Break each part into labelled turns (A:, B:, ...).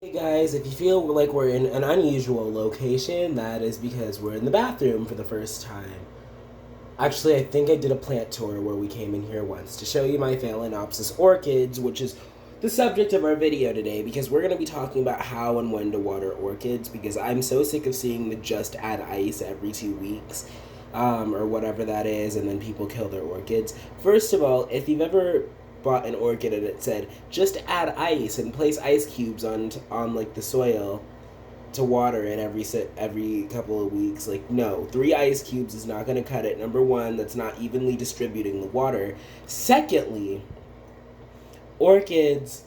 A: Hey guys, if you feel like we're in an unusual location, that is because we're in the bathroom for the first time. Actually, I think I did a plant tour where we came in here once to show you my Phalaenopsis orchids, which is the subject of our video today because we're going to be talking about how and when to water orchids because I'm so sick of seeing the just add ice every 2 weeks or whatever that is, and then people kill their orchids. First of all, if you've ever bought an orchid and it said just add ice and place ice cubes on like the soil to water it every couple of weeks, like, no, 3 ice cubes is not going to cut it. Number one, that's not evenly distributing the water. Secondly, orchids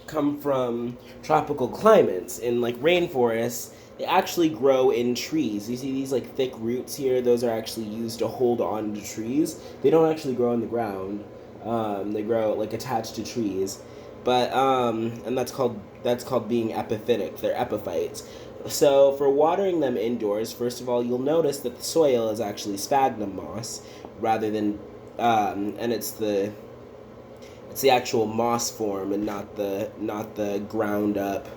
A: come from tropical climates. In like rainforests, they actually grow in trees. You see these like thick roots here? Those are actually used to hold on to trees. They don't actually grow on the ground. They grow like attached to trees, but and that's called being epiphytic. They're epiphytes. So for watering them indoors, first of all, you'll notice that the soil is actually sphagnum moss rather than and it's the actual moss form and not the ground up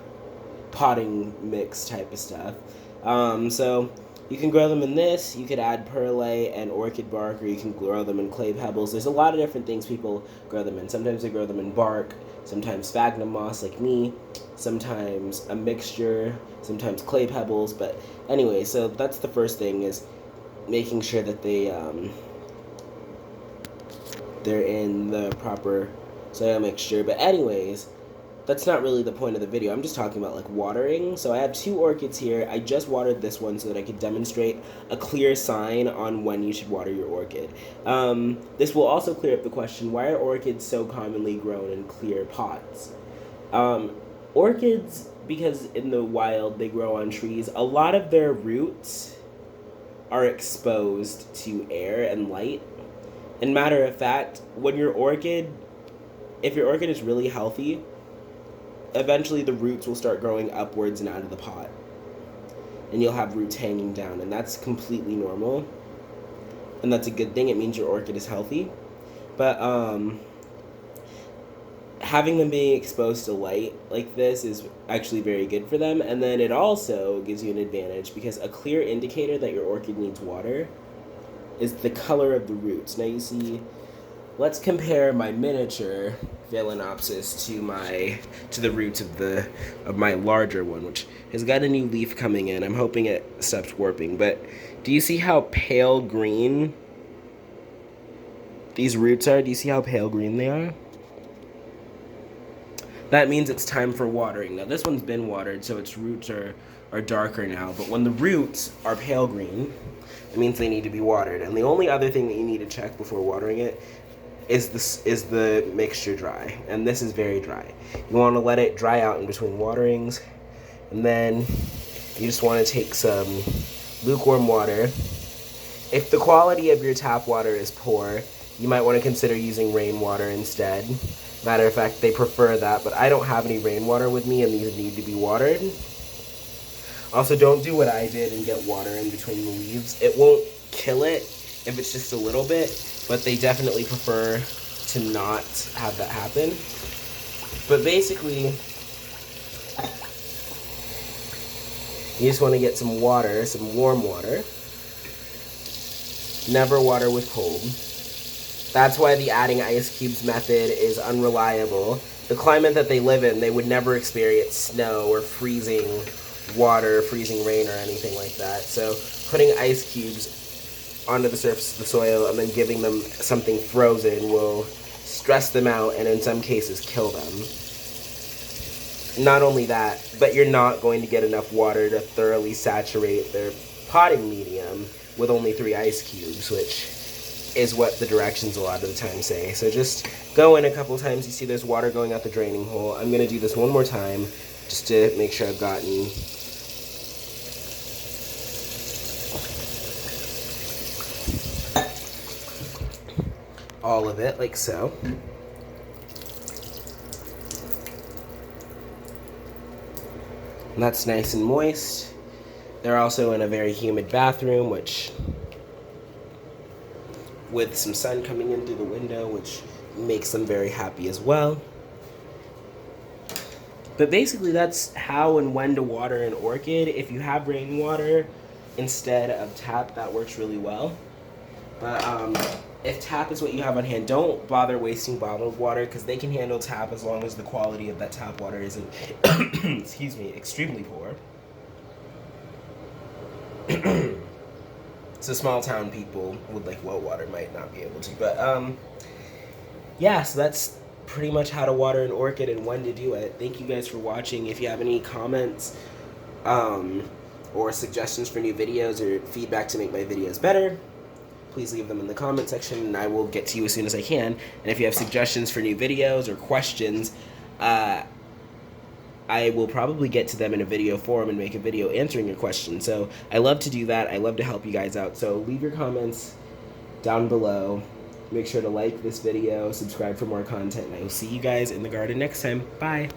A: potting mix type of stuff. So you can grow them in this. You could add perlite and orchid bark, or you can grow them in clay pebbles. There's a lot of different things people grow them in. Sometimes they grow them in bark, sometimes sphagnum moss like me, sometimes a mixture, sometimes clay pebbles. But anyway, so that's the first thing, is making sure that they're in the proper soil mixture. But anyways, that's not really the point of the video. I'm just talking about like watering. So I have 2 orchids here. I just watered this one so that I could demonstrate a clear sign on when you should water your orchid. This will also clear up the question, why are orchids so commonly grown in clear pots? Orchids, because in the wild they grow on trees, a lot of their roots are exposed to air and light. And matter of fact, if your orchid is really healthy, eventually the roots will start growing upwards and out of the pot. And you'll have roots hanging down, and that's completely normal. And that's a good thing. It means your orchid is healthy. But having them being exposed to light like this is actually very good for them. And then it also gives you an advantage because a clear indicator that your orchid needs water is the color of the roots. Now you see, let's compare my miniature Phalaenopsis to the roots of my larger one, which has got a new leaf coming in. I'm hoping it stops warping. But do you see how pale green these roots are? Do you see how pale green they are? That means it's time for watering. Now this one's been watered, so its roots are darker now. But when the roots are pale green, it means they need to be watered. And the only other thing that you need to check before watering it is the mixture dry, and this is very dry. You want to let it dry out in between waterings, and then you just want to take some lukewarm water. If the quality of your tap water is poor, you might want to consider using rainwater instead. Matter of fact, they prefer that, but I don't have any rainwater with me, and these need to be watered. Also, don't do what I did and get water in between the leaves. It won't kill it if it's just a little bit, but they definitely prefer to not have that happen. But basically, you just want to get some water, some warm water. Never water with cold. That's why the adding ice cubes method is unreliable. The climate that they live in, they would never experience snow or freezing water, freezing rain, or anything like that. So putting ice cubes onto the surface of the soil and then giving them something frozen will stress them out and in some cases kill them. Not only that, but you're not going to get enough water to thoroughly saturate their potting medium with only 3 ice cubes, which is what the directions a lot of the time say. So just go in a couple times. You see there's water going out the draining hole. I'm going to do this one more time just to make sure I've gotten all of it, like so. And that's nice and moist. They're also in a very humid bathroom, which, with some sun coming in through the window, which makes them very happy as well. But basically, that's how and when to water an orchid. If you have rainwater instead of tap, that works really well. But if tap is what you have on hand, don't bother wasting bottled water because they can handle tap as long as the quality of that tap water isn't, excuse me, extremely poor. So small town people with like well water might not be able to. But yeah, so that's pretty much how to water an orchid and when to do it. Thank you guys for watching. If you have any comments or suggestions for new videos or feedback to make my videos better, please leave them in the comment section and I will get to you as soon as I can. And if you have suggestions for new videos or questions, I will probably get to them in a video form and make a video answering your questions. So I love to do that. I love to help you guys out. So leave your comments down below. Make sure to like this video, subscribe for more content, and I will see you guys in the garden next time. Bye!